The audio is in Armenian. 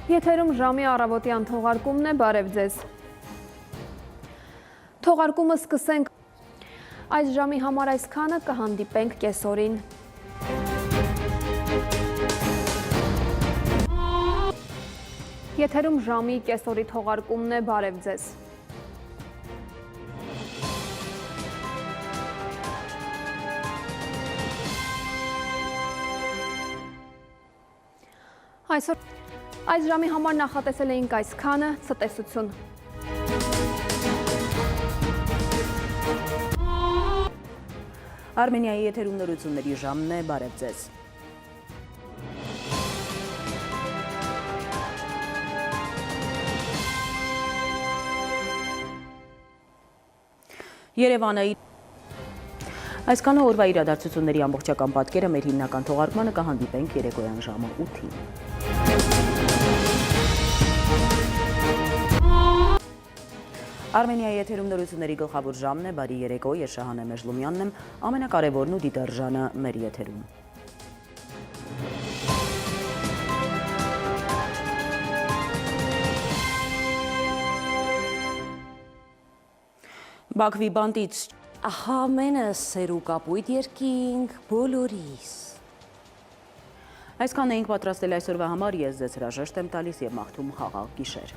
Եթերում ժամի առավոտյան թողարկումն է, բարև ձեզ։ Թողարկումը սկսենք։ Այս ժամի համար այսքանը, կհանդիպենք կեսօրին։ Եթերում ժամի կեսօրի թողարկումն է, բարև ձեզ։ Այս ժամի համար նախատեսել էինք այսքանը, ցտեսություն։ Արմենիայի եթերում նորությունների ժամն է, բարև ձեզ։ Երևանը Այսքանը օրվա իրադարձությունների ամբողջական պատկերը մեր հիմնական թողարկմանը կհանդիպենք երեկոյան ժամը 8-ին։ Արմենիայի եթերում նորությունների գլխավոր ժամն է, բարի երեկո, ես Շահանե Մեժլումյանն եմ, ամենակարևորն ու դիտարժանը մեր եթերում։ Բաքվի բանտից Ահա մենը սերու կապույտ երկինք բոլորիս։ Այսքան էինք պատրաստել այսօրվա համար, ես ձեզ հրաժեշտ եմ տալիս և մաղթում խաղաղ գիշեր։